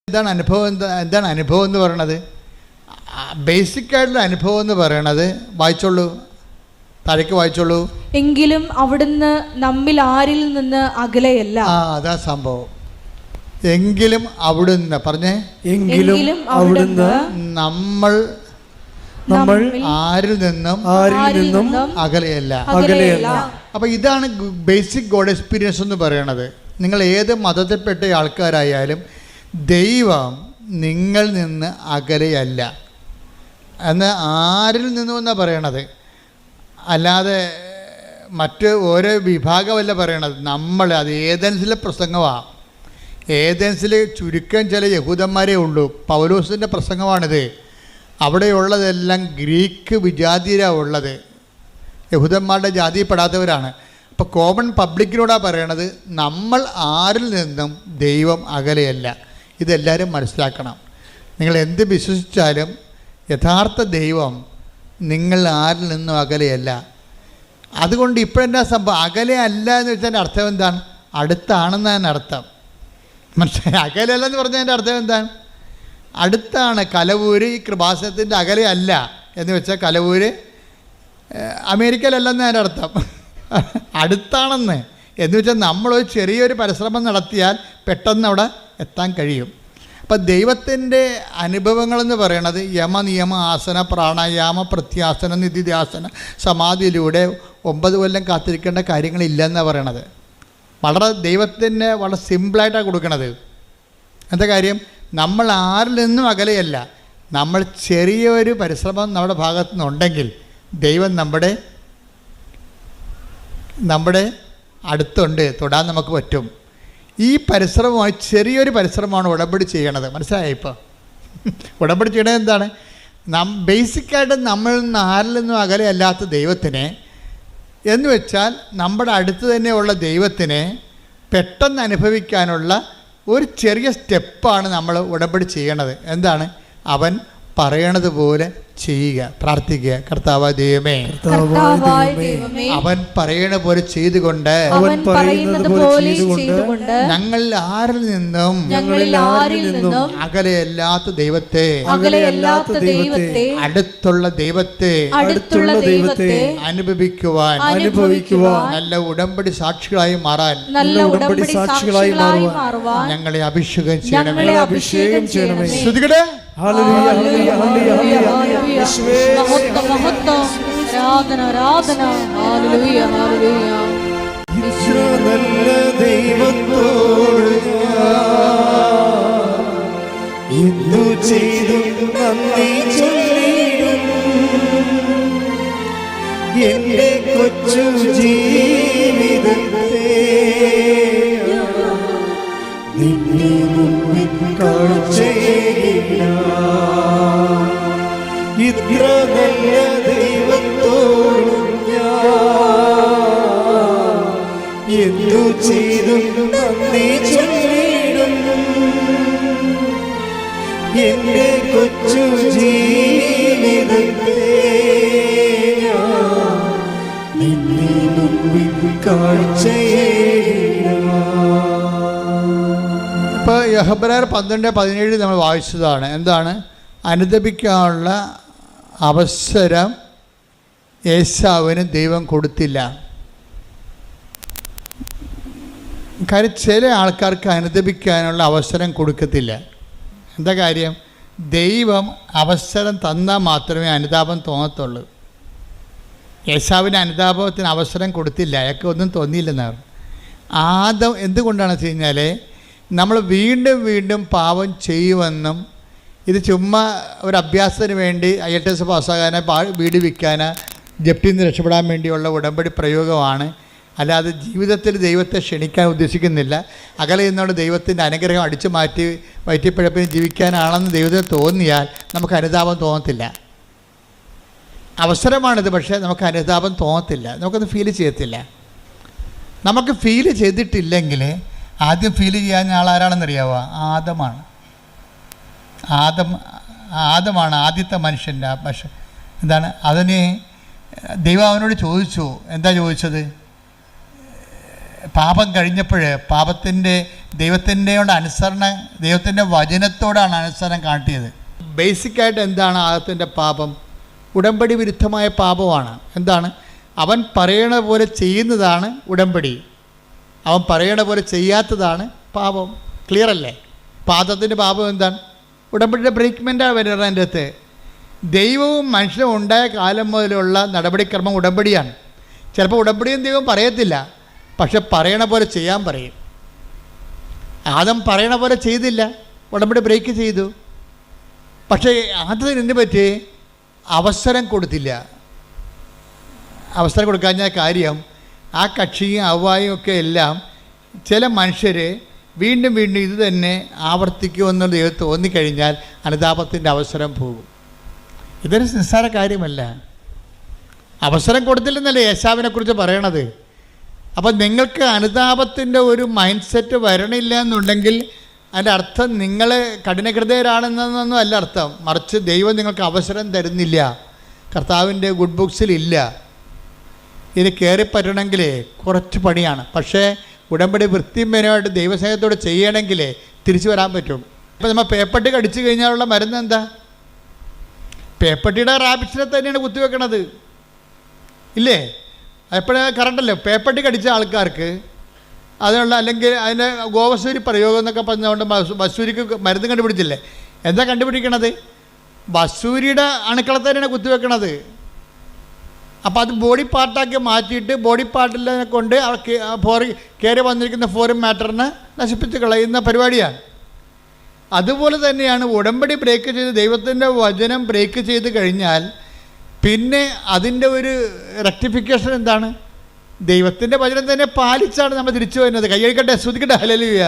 എന്താണ് അനുഭവം? എന്താണ് അനുഭവം എന്ന് പറയണത്? ബേസിക്കായിട്ടുള്ള അനുഭവം എന്ന് പറയണത് വായിച്ചോളൂ, താഴേക്ക് വായിച്ചോളൂ. എങ്കിലും അവിടുന്ന് നമ്മിൽ ആരിൽ നിന്ന് അകലെയല്ല. അതാ സംഭവം. എങ്കിലും അവിടുന്ന് പറഞ്ഞേ, എങ്കിലും അവിടുന്ന് നമ്മൾ ആരിൽ നിന്നും അകലെയല്ല. അപ്പൊ ഇതാണ് ബേസിക് ഗോഡ് എക്സ്പീരിയൻസ് എന്ന് പറയണത്. നിങ്ങൾ ഏത് മതത്തിൽപ്പെട്ട ആൾക്കാരായാലും ദൈവം നിങ്ങൾ നിന്ന് അകലെയല്ല എന്ന് ആരിൽ നിന്നും എന്നാണ് പറയണത്. അല്ലാതെ മറ്റ് ഓരോ വിഭാഗമല്ല പറയണത്. നമ്മൾ അത് ഏതൻസിലെ പ്രസംഗമാണ്. ഏതൻസിൽ ചുരുക്കം ചില യഹൂദന്മാരേ ഉള്ളൂ. പൗലോസിൻ്റെ പ്രസംഗമാണിത്. അവിടെയുള്ളതെല്ലാം ഗ്രീക്ക് വിജാതിയരാണ് ഉള്ളത്, യഹൂദന്മാരുടെ ജാതിയിൽപ്പെടാത്തവരാണ്. അപ്പോൾ കോമൺ പബ്ലിക്കിനോടാണ് പറയണത്, നമ്മൾ ആരിൽ നിന്നും ദൈവം അകലെയല്ല. ഇതെല്ലാവരും മനസ്സിലാക്കണം. നിങ്ങൾ എന്ത് വിശ്വസിച്ചാലും യഥാർത്ഥ ദൈവം നിങ്ങൾ ആരിൽ നിന്നും അകലെയല്ല. അതുകൊണ്ട് ഇപ്പോഴെന്താ സംഭവം? അകലെ അല്ല എന്ന് വെച്ചാൽ അർത്ഥം എന്താണ്? അടുത്താണെന്നതിന് അർത്ഥം. മനസ്സിലായി? അകലെയല്ലെന്ന് പറഞ്ഞതിൻ്റെ അർത്ഥം എന്താണ്? അടുത്താണ്. കലവൂര് ഈ കൃപാസനത്തിൻ്റെ അകലെ അല്ല എന്ന് വെച്ചാൽ കലവൂര് അമേരിക്കയിലല്ലെന്ന് അതിൻ്റെ അർത്ഥം. അടുത്താണെന്ന് എന്ന് വെച്ചാൽ നമ്മളൊരു ചെറിയൊരു പരിശ്രമം നടത്തിയാൽ പെട്ടെന്ന് അവിടെ എത്താൻ കഴിയും. അപ്പം ദൈവത്തിൻ്റെ അനുഭവങ്ങളെന്ന് പറയണത് യമനിയമ ആസന പ്രാണായാമ പ്രത്യാസന നിധിധ്യാസന സമാധിയിലൂടെ 9 കൊല്ലം കാത്തിരിക്കേണ്ട കാര്യങ്ങളില്ലെന്നാണ് പറയണത്. വളരെ ദൈവത്തിന് വളരെ സിമ്പിളായിട്ടാണ് കൊടുക്കണത്. എന്താ കാര്യം? നമ്മൾ ആരിൽ നിന്നും അകലെയല്ല. നമ്മൾ ചെറിയൊരു പരിശ്രമം നമ്മുടെ ഭാഗത്തു നിന്നുണ്ടെങ്കിൽ ദൈവം നമ്മുടെ അടുത്തുണ്ട്, തൊടാൻ നമുക്ക് പറ്റും. ഈ പരിശ്രമമായി ചെറിയൊരു പരിശ്രമമാണ് ഉടമ്പടി ചെയ്യണത്. മനസ്സിലായോ? ഇപ്പോൾ ഉടമ്പടി ചെയ്യണത് എന്താണ്? ബേസിക്കായിട്ട് നമ്മൾ ആരിൽ നിന്നും അകലെയല്ലാത്ത ദൈവത്തിനെ എന്ന് വെച്ചാൽ നമ്മുടെ അടുത്ത് തന്നെയുള്ള ദൈവത്തിനെ പെട്ടെന്ന് അനുഭവിക്കാനുള്ള ഒരു ചെറിയ സ്റ്റെപ്പാണ് നമ്മൾ ഉടമ്പടി ചെയ്യണത്. എന്താണ്? അവൻ പറയണത് പോലെ ചെയ്യുക, പ്രാർത്ഥിക്കുക. കർത്താവായ ദൈവമേ, അവൻ പറയണ പോലെ ചെയ്തുകൊണ്ട് ഞങ്ങൾ ആരിൽ നിന്നും അകലെയല്ലാത്ത ദൈവത്തെ, അടുത്തുള്ള ദൈവത്തെ അനുഭവിക്കുവാൻ നല്ല ഉടമ്പടി സാക്ഷികളായി മാറാൻ ഞങ്ങളെ അഭിഷേകം ചെയ്യണമേ. ശ്രുതികടേ എന്റെ കൊച്ചു ജീവിതത്തെ നിന്നെ മുമ്പിൽ കാഴ്ചയില്ല. ഇത്ര നല്ല ദൈവത്തോടും ഞാൻ എന്തു ചെയ്തും നന്ദി ചൊല്ലിടും. എന്റെ കൊച്ചു ജീവിതത്തെ നിന്നെ മുമ്പിൽ കാഴ്ചയില്ല. ഇപ്പോൾ ഹെബ്രായർ 12:17 നമ്മൾ വായിച്ചതാണ്. എന്താണ്? അനുദപിക്കാനുള്ള അവസരം ഏശാവിന് ദൈവം കൊടുത്തില്ല. കാര്യം ചില ആൾക്കാർക്ക് അനുദപിക്കാനുള്ള അവസരം കൊടുക്കത്തില്ല. എന്താ കാര്യം? ദൈവം അവസരം തന്നാൽ മാത്രമേ അനുതാപം തോന്നത്തുള്ളൂ. ഏശാവിന് അനുതാപത്തിന് അവസരം കൊടുത്തില്ല, അയാൾക്ക് ഒന്നും തോന്നിയില്ലെന്നാണ്. എന്തുകൊണ്ടാണെന്ന് വെച്ച് കഴിഞ്ഞാൽ നമ്മൾ വീണ്ടും വീണ്ടും പാപം ചെയ്യുമെന്നും ഇത് ചുമ്മാ ഒരു അഭ്യാസത്തിന് വേണ്ടി IELTS പാസ്സാകാനോ വീട് വിൽക്കാനോ ജപ്തിയിൽ നിന്ന് രക്ഷപ്പെടാൻ വേണ്ടിയുള്ള ഉടമ്പടി പ്രയോഗമാണ്. അല്ലാതെ ജീവിതത്തിൽ ദൈവത്തെ ക്ഷണിക്കാൻ ഉദ്ദേശിക്കുന്നില്ല. അകലെ നിന്നുള്ള ദൈവത്തിൻ്റെ അനുഗ്രഹം അടിച്ചു മാറ്റി വയറ്റിപ്പിഴപ്പിന് ജീവിക്കാനാണെന്ന് ദൈവത്തിന് തോന്നിയാൽ നമുക്ക് അനുതാപം തോന്നത്തില്ല. അവസരമാണിത്, പക്ഷേ നമുക്ക് അനുതാപം തോന്നത്തില്ല, നമുക്കത് ഫീൽ ചെയ്യത്തില്ല. നമുക്ക് ഫീൽ ചെയ്തിട്ടില്ലെങ്കിൽ ആദ്യം ഫീൽ ചെയ്യാൻ ആളാരാണെന്നറിയാവോ? ആദമാണ് ആദ്യത്തെ മനുഷ്യൻ്റെ പക്ഷെ എന്താണ്? അതിന് ദൈവം അവനോട് ചോദിച്ചു. എന്താ ചോദിച്ചത്? പാപം കഴിഞ്ഞപ്പോൾ പാപത്തിൻ്റെ ദൈവത്തിൻ്റെ അനുസരണം, ദൈവത്തിൻ്റെ വചനത്തോടാണ് അനുസരണം കാട്ടിയത്. ബേസിക്കായിട്ട് എന്താണ് ആദത്തിൻ്റെ പാപം? ഉടമ്പടി വിരുദ്ധമായ പാപമാണ്. എന്താണ്? അവൻ പറയണ പോലെ ചെയ്യുന്നതാണ് ഉടമ്പടി, അവൻ പറയണ പോലെ ചെയ്യാത്തതാണ് പാപം. ക്ലിയർ അല്ലേ? പാദത്തിൻ്റെ പാപം എന്താണ്? ഉടമ്പടിയുടെ ബ്രേക്ക്മെൻറ്റാണ് വരുന്നത്. എൻ്റെ അടുത്ത് ദൈവവും മനുഷ്യനും ഉണ്ടായ കാലം മുതലുള്ള നടപടിക്രമം ഉടമ്പടിയാണ്. ചിലപ്പോൾ ഉടമ്പടിയും ദൈവം പറയത്തില്ല, പക്ഷെ പറയണ പോലെ ചെയ്യാൻ പറയും. ആദം പറയണ പോലെ ചെയ്തില്ല, ഉടമ്പടി ബ്രേക്ക് ചെയ്തു. പക്ഷേ ആദ്യം എന്ത് പറ്റി? അവസരം കൊടുത്തില്ല. അവസരം കൊടുക്കാഞ്ഞ കാര്യം, ആ കക്ഷിയും അവ്വായും ഒക്കെ എല്ലാം ചില മനുഷ്യർ വീണ്ടും വീണ്ടും ഇത് തന്നെ ആവർത്തിക്കുമെന്നുള്ള ദൈവം തോന്നിക്കഴിഞ്ഞാൽ അനുതാപത്തിൻ്റെ അവസരം പോകും. ഇതൊരു നിസ്സാര കാര്യമല്ല. അവസരം കൊടുത്തില്ലെന്നല്ലേ യേശാവിനെക്കുറിച്ച് പറയണത്. അപ്പം നിങ്ങൾക്ക് അനുതാപത്തിൻ്റെ ഒരു മൈൻഡ് സെറ്റ് വരണില്ല എന്നുണ്ടെങ്കിൽ അതിൻ്റെ അർത്ഥം നിങ്ങൾ കഠിനഹൃദയരാണെന്നൊന്നും അല്ല അർത്ഥം. മറിച്ച് ദൈവം നിങ്ങൾക്ക് അവസരം തരുന്നില്ല, കർത്താവിൻ്റെ ഗുഡ് ബുക്സിലില്ല. ഇത് കയറിപ്പറ്റണമെങ്കിൽ കുറച്ച് പണിയാണ്. പക്ഷേ ഉടമ്പടി വൃത്തിമേനമായിട്ട് ദൈവസ്നേഹത്തോടെ ചെയ്യണമെങ്കിൽ തിരിച്ചു വരാൻ പറ്റും. ഇപ്പം നമ്മൾ പേപ്പട്ടി കടിച്ചു കഴിഞ്ഞാലുള്ള മരുന്ന് എന്താ? പേപ്പട്ടിയുടെ റാബിസിനെ തന്നെയാണ് കുത്തിവെക്കണത്, ഇല്ലേ? എപ്പോഴും കറണ്ടല്ലോ. പേപ്പട്ടി കടിച്ച ആൾക്കാർക്ക് അതിനുള്ള, അല്ലെങ്കിൽ അതിൻ്റെ ഗോവസൂരി പ്രയോഗം എന്നൊക്കെ പറഞ്ഞുകൊണ്ട് വസൂരിക്ക് മരുന്ന് കണ്ടുപിടിച്ചില്ലേ? എന്താ കണ്ടുപിടിക്കണത്? വസൂരിയുടെ അണുക്കളെ തന്നെയാണ് കുത്തിവെക്കണത്. അപ്പോൾ അത് ബോഡി പാർട്ടാക്കി മാറ്റിയിട്ട് ബോഡി പാർട്ടിനെ കൊണ്ട് കയറി വന്നിരിക്കുന്ന ഫോറിൻ മാറ്ററിനെ നശിപ്പിച്ച് കളയുന്ന പരിപാടിയാണ്. അതുപോലെ തന്നെയാണ് ഉടമ്പടി ബ്രേക്ക് ചെയ്ത് ദൈവത്തിൻ്റെ വചനം ബ്രേക്ക് ചെയ്ത് കഴിഞ്ഞാൽ പിന്നെ അതിൻ്റെ ഒരു റെക്ടിഫിക്കേഷൻ എന്താണ്? ദൈവത്തിൻ്റെ വചനം തന്നെ പാലിച്ചാണ് നമ്മൾ തിരിച്ചു വരുന്നത്. കൈയടിക്കട്ടെ, സ്തുതിക്കട്ടെ, ഹല്ലേലൂയ.